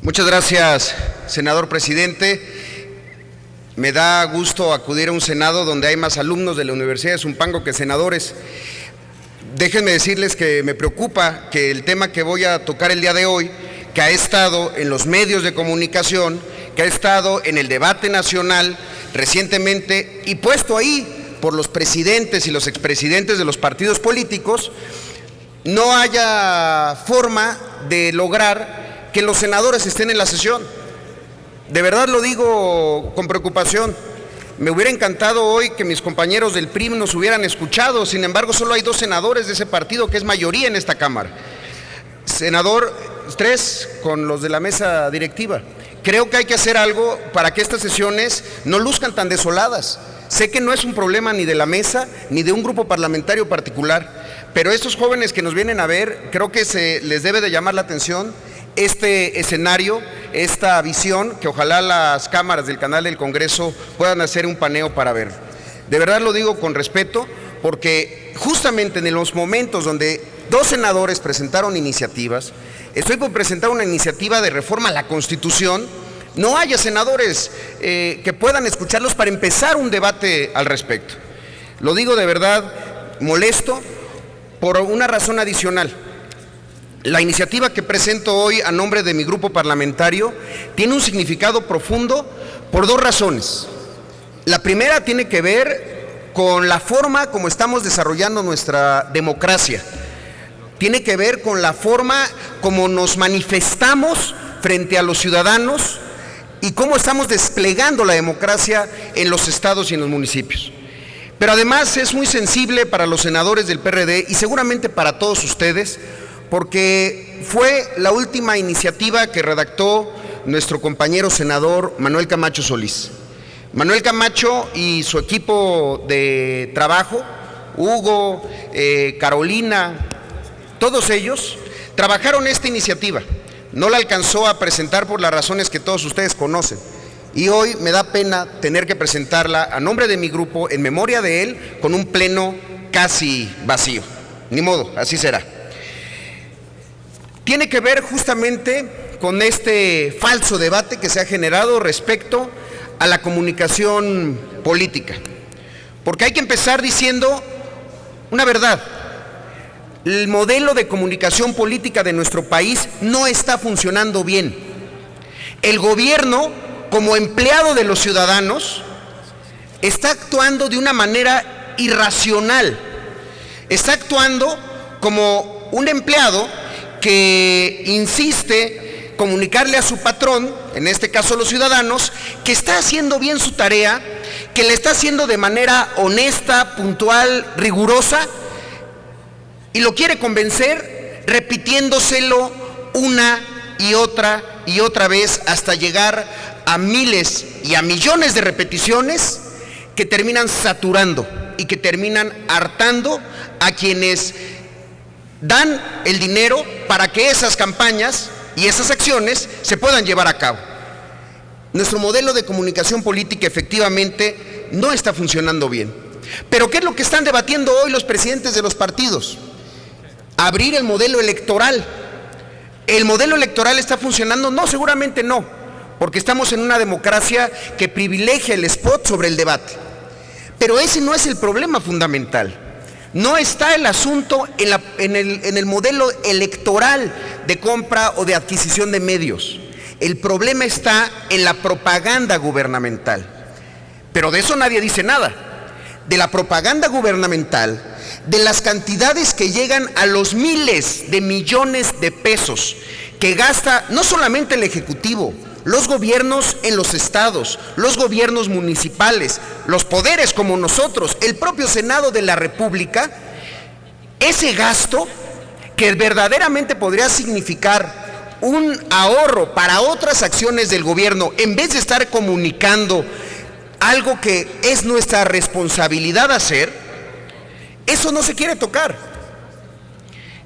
Muchas gracias, senador presidente. Me da gusto acudir a un Senado donde hay más alumnos de la Universidad de Zumpango que senadores. Déjenme decirles que me preocupa que el tema que voy a tocar el día de hoy, que ha estado en los medios de comunicación, que ha estado en el debate nacional recientemente y puesto ahí por los presidentes y los expresidentes de los partidos políticos, no haya forma de lograr que los senadores estén en la sesión. De verdad lo digo con preocupación. Me hubiera encantado hoy que mis compañeros del PRI nos hubieran escuchado. Sin embargo, solo hay 2 senadores de ese partido, que es mayoría en esta Cámara. Senador 3 con los de la mesa directiva. Creo que hay que hacer algo para que estas sesiones no luzcan tan desoladas. Sé que no es un problema ni de la mesa ni de un grupo parlamentario particular, pero estos jóvenes que nos vienen a ver, creo que se les debe de llamar la atención este escenario, esta visión, que ojalá las cámaras del canal del Congreso puedan hacer un paneo para ver. De verdad lo digo con respeto, porque justamente en los momentos donde 2 senadores presentaron iniciativas, estoy por presentar una iniciativa de reforma a la Constitución, no haya senadores que puedan escucharlos para empezar un debate al respecto. Lo digo de verdad molesto por una razón adicional. La iniciativa que presento hoy a nombre de mi grupo parlamentario tiene un significado profundo por 2 razones. La primera tiene que ver con la forma como estamos desarrollando nuestra democracia. Tiene que ver con la forma como nos manifestamos frente a los ciudadanos y cómo estamos desplegando la democracia en los estados y en los municipios. Pero además es muy sensible para los senadores del PRD y seguramente para todos ustedes, porque fue la última iniciativa que redactó nuestro compañero senador Manuel Camacho Solís. Manuel Camacho y su equipo de trabajo, Hugo, Carolina, todos ellos trabajaron esta iniciativa. No la alcanzó a presentar por las razones que todos ustedes conocen. Y hoy me da pena tener que presentarla a nombre de mi grupo, en memoria de él, con un pleno casi vacío. Ni modo, así será. Tiene que ver justamente con este falso debate que se ha generado respecto a la comunicación política. Porque hay que empezar diciendo una verdad. El modelo de comunicación política de nuestro país no está funcionando bien. El gobierno, como empleado de los ciudadanos, está actuando de una manera irracional. Está actuando como un empleado que insiste comunicarle a su patrón, en este caso los ciudadanos, que está haciendo bien su tarea, que le está haciendo de manera honesta, puntual, rigurosa, y lo quiere convencer repitiéndoselo una y otra vez hasta llegar a miles y a millones de repeticiones que terminan saturando y que terminan hartando a quienes dan el dinero para que esas campañas y esas acciones se puedan llevar a cabo. Nuestro modelo de comunicación política efectivamente no está funcionando bien. Pero ¿qué es lo que están debatiendo hoy los presidentes de los partidos? Abrir el modelo electoral. ¿El modelo electoral está funcionando? No, seguramente no, porque estamos en una democracia que privilegia el spot sobre el debate. Pero ese no es el problema fundamental. No está el asunto en el modelo electoral de compra o de adquisición de medios. El problema está en la propaganda gubernamental. Pero de eso nadie dice nada. De la propaganda gubernamental, de las cantidades que llegan a los miles de millones de pesos que gasta no solamente el Ejecutivo, los gobiernos en los estados, los gobiernos municipales, los poderes como nosotros, el propio Senado de la República. Ese gasto que verdaderamente podría significar un ahorro para otras acciones del gobierno, en vez de estar comunicando algo que es nuestra responsabilidad hacer, eso no se quiere tocar.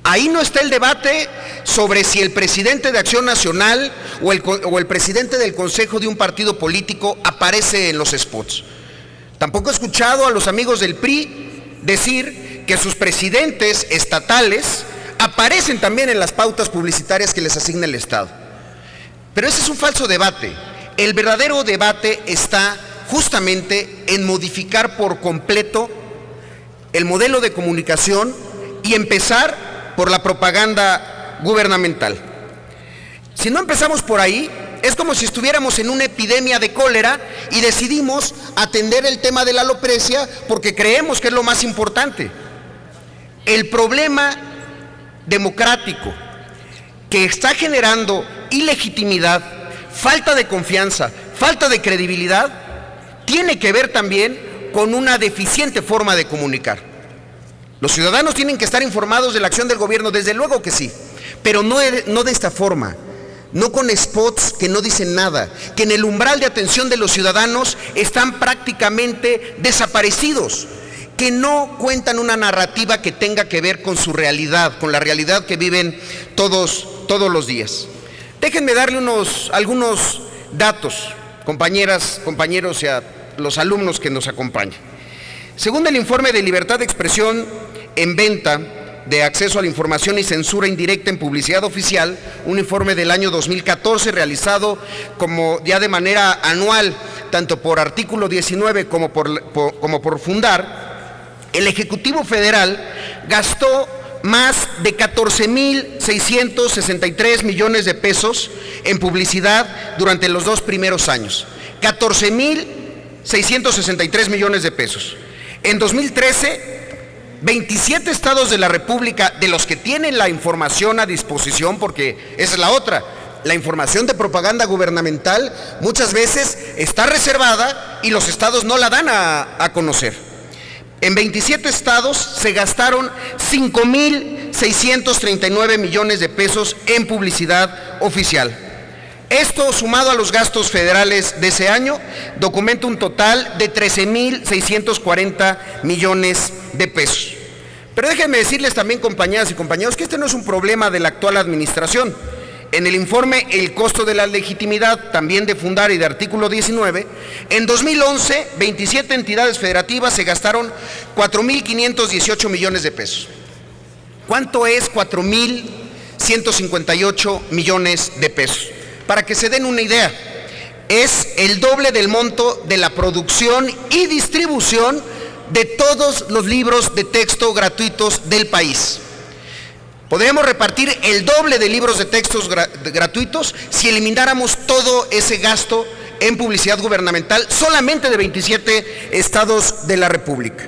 Ahí no está el debate sobre si el presidente de Acción Nacional o el presidente del consejo de un partido político aparece en los spots. Tampoco he escuchado a los amigos del PRI decir que sus presidentes estatales aparecen también en las pautas publicitarias que les asigna el Estado. Pero ese es un falso debate. El verdadero debate está justamente en modificar por completo el modelo de comunicación y empezar por la propaganda gubernamental. Si no empezamos por ahí, es como si estuviéramos en una epidemia de cólera y decidimos atender el tema de la alopecia porque creemos que es lo más importante. El problema democrático que está generando ilegitimidad, falta de confianza, falta de credibilidad, tiene que ver también con una deficiente forma de comunicar. Los ciudadanos tienen que estar informados de la acción del gobierno, desde luego que sí, pero no de esta forma, no con spots que no dicen nada, que en el umbral de atención de los ciudadanos están prácticamente desaparecidos, que no cuentan una narrativa que tenga que ver con su realidad, con la realidad que viven todos los días. Déjenme darle algunos datos, compañeras, compañeros y a los alumnos que nos acompañan. Según el informe de libertad de expresión en venta, de acceso a la información y censura indirecta en publicidad oficial, un informe del año 2014 realizado como ya de manera anual, tanto por Artículo 19 como por Fundar, el Ejecutivo Federal gastó más de 14,663 millones de pesos en publicidad durante los 2 primeros años. 14,663 millones de pesos. En 2013, 27 estados de la República, de los que tienen la información a disposición, porque esa es la otra, la información de propaganda gubernamental muchas veces está reservada y los estados no la dan a conocer. En 27 estados se gastaron 5,639 millones de pesos en publicidad oficial. Esto, sumado a los gastos federales de ese año, documenta un total de 13,640 millones de pesos. Pero déjenme decirles también, compañeras y compañeros, que este no es un problema de la actual administración. En el informe El costo de la legitimidad, también de Fundar y de Artículo 19, en 2011, 27 entidades federativas se gastaron 4,518 millones de pesos. ¿Cuánto es 4,158 millones de pesos? Para que se den una idea, es el doble del monto de la producción y distribución de todos los libros de texto gratuitos del país. Podríamos repartir el doble de libros de textos gratuitos si elimináramos todo ese gasto en publicidad gubernamental solamente de 27 estados de la República.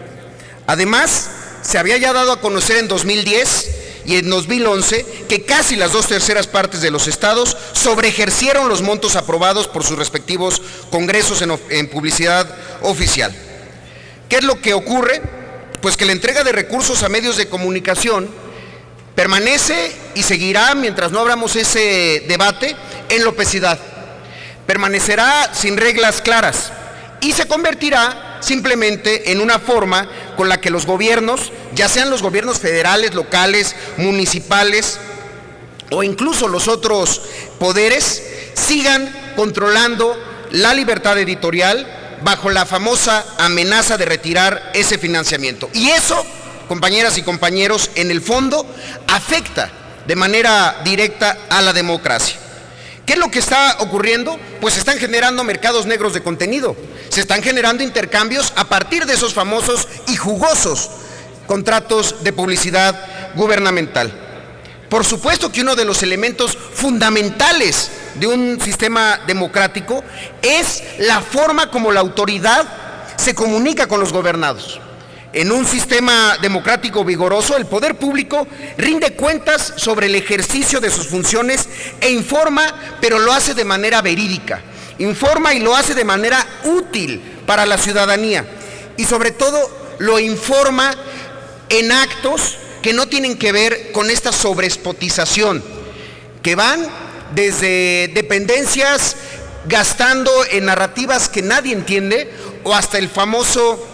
Además, se había ya dado a conocer en 2010 y en 2011 que casi las 2/3 partes de los estados sobreejercieron los montos aprobados por sus respectivos congresos en publicidad oficial. ¿Qué es lo que ocurre? Pues que la entrega de recursos a medios de comunicación permanece y seguirá, mientras no abramos ese debate, en la opacidad. Permanecerá sin reglas claras y se convertirá simplemente en una forma con la que los gobiernos, ya sean los gobiernos federales, locales, municipales o incluso los otros poderes, sigan controlando la libertad editorial bajo la famosa amenaza de retirar ese financiamiento. Y eso, compañeras y compañeros, en el fondo afecta de manera directa a la democracia. ¿Qué es lo que está ocurriendo? Pues se están generando mercados negros de contenido, se están generando intercambios a partir de esos famosos y jugosos contratos de publicidad gubernamental. Por supuesto que uno de los elementos fundamentales de un sistema democrático es la forma como la autoridad se comunica con los gobernados. En un sistema democrático vigoroso, el poder público rinde cuentas sobre el ejercicio de sus funciones e informa, pero lo hace de manera verídica. Informa y lo hace de manera útil para la ciudadanía. Y sobre todo, lo informa en actos que no tienen que ver con esta sobrespotización, que van desde dependencias gastando en narrativas que nadie entiende, o hasta el famoso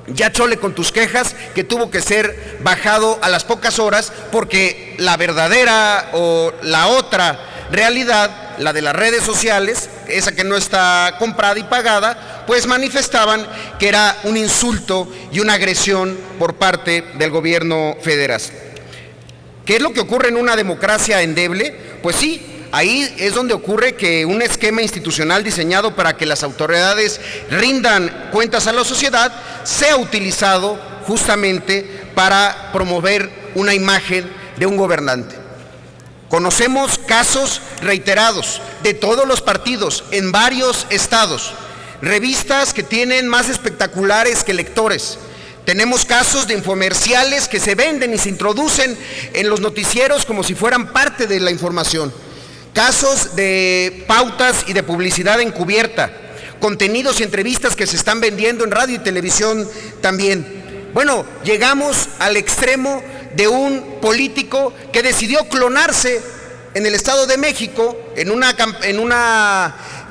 "ya chole con tus quejas", que tuvo que ser bajado a las pocas horas porque la verdadera o la otra realidad, la de las redes sociales, esa que no está comprada y pagada, pues manifestaban que era un insulto y una agresión por parte del gobierno federal. ¿Qué es lo que ocurre en una democracia endeble? Pues sí, Ahí es donde ocurre que un esquema institucional diseñado para que las autoridades rindan cuentas a la sociedad sea utilizado justamente para promover una imagen de un gobernante. Conocemos casos reiterados de todos los partidos en varios estados, revistas que tienen más espectaculares que lectores. Tenemos casos de infomerciales que se venden y se introducen en los noticieros como si fueran parte de la información. Casos de pautas y de publicidad encubierta, contenidos y entrevistas que se están vendiendo en radio y televisión también. Bueno, llegamos al extremo de un político que decidió clonarse en el Estado de México, en un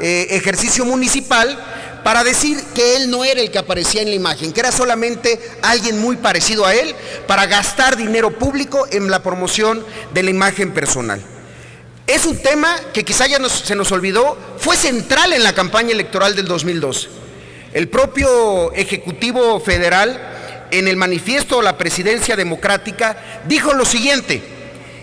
ejercicio municipal, para decir que él no era el que aparecía en la imagen, que era solamente alguien muy parecido a él, para gastar dinero público en la promoción de la imagen personal. Es un tema que quizá ya se nos olvidó, fue central en la campaña electoral del 2012. El propio Ejecutivo Federal, en el manifiesto de la Presidencia Democrática, dijo lo siguiente: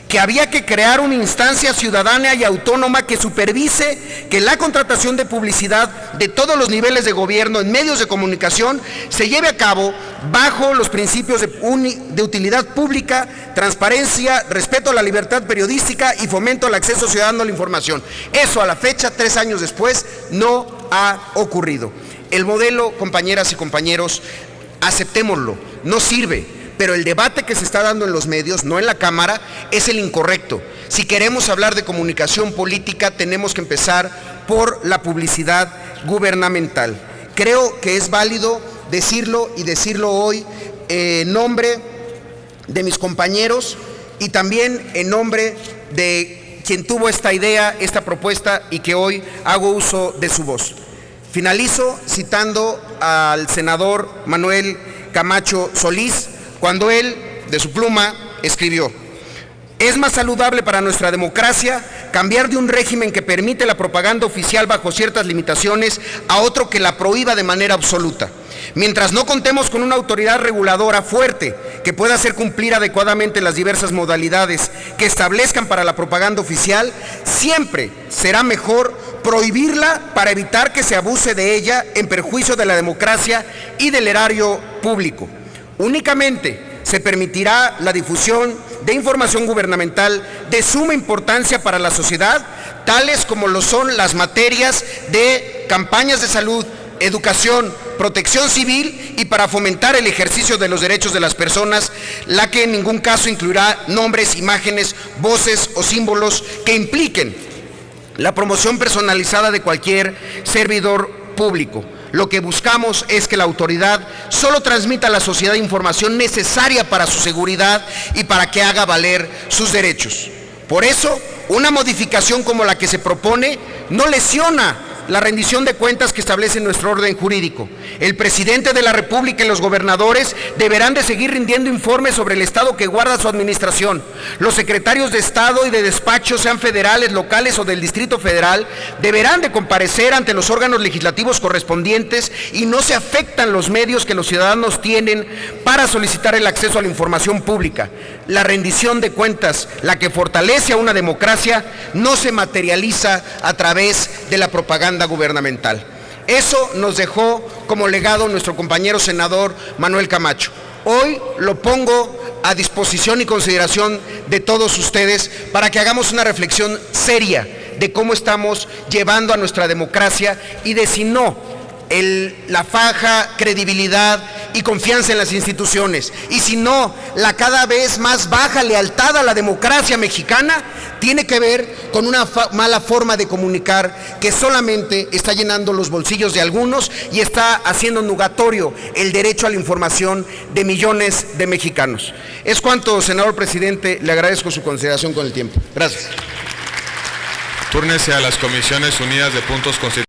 que había que crear una instancia ciudadana y autónoma que supervise que la contratación de publicidad de todos los niveles de gobierno en medios de comunicación se lleve a cabo bajo los principios de utilidad pública, transparencia, respeto a la libertad periodística y fomento al acceso ciudadano a la información. Eso a la fecha, 3 años después, no ha ocurrido. El modelo, compañeras y compañeros, aceptémoslo, no sirve, pero el debate que se está dando en los medios, no en la Cámara, es el incorrecto. Si queremos hablar de comunicación política, tenemos que empezar por la publicidad gubernamental. Creo que es válido decirlo y decirlo hoy en nombre de mis compañeros y también en nombre de quien tuvo esta idea, esta propuesta y que hoy hago uso de su voz. Finalizo citando al senador Manuel Camacho Solís, cuando él, de su pluma, escribió: es más saludable para nuestra democracia cambiar de un régimen que permite la propaganda oficial bajo ciertas limitaciones a otro que la prohíba de manera absoluta. Mientras no contemos con una autoridad reguladora fuerte que pueda hacer cumplir adecuadamente las diversas modalidades que establezcan para la propaganda oficial, siempre será mejor prohibirla para evitar que se abuse de ella en perjuicio de la democracia y del erario público. Únicamente se permitirá la difusión de información gubernamental de suma importancia para la sociedad, tales como lo son las materias de campañas de salud, educación, protección civil y para fomentar el ejercicio de los derechos de las personas, la que en ningún caso incluirá nombres, imágenes, voces o símbolos que impliquen la promoción personalizada de cualquier servidor público. Lo que buscamos es que la autoridad solo transmita a la sociedad información necesaria para su seguridad y para que haga valer sus derechos. Por eso, una modificación como la que se propone no lesiona la rendición de cuentas que establece nuestro orden jurídico. El presidente de la República y los gobernadores deberán de seguir rindiendo informes sobre el estado que guarda su administración. Los secretarios de Estado y de despacho, sean federales, locales o del Distrito Federal, deberán de comparecer ante los órganos legislativos correspondientes y no se afectan los medios que los ciudadanos tienen para solicitar el acceso a la información pública. La rendición de cuentas, la que fortalece a una democracia, no se materializa a través de la propaganda gubernamental. Eso nos dejó como legado nuestro compañero senador Manuel Camacho. Hoy lo pongo a disposición y consideración de todos ustedes para que hagamos una reflexión seria de cómo estamos llevando a nuestra democracia y de si no la faja credibilidad y confianza en las instituciones, y si no, la cada vez más baja lealtad a la democracia mexicana, tiene que ver con una mala forma de comunicar que solamente está llenando los bolsillos de algunos y está haciendo nugatorio el derecho a la información de millones de mexicanos. Es cuanto, senador presidente, le agradezco su consideración con el tiempo. Gracias. Túrnese a las Comisiones Unidas de Puntos Constitucionales.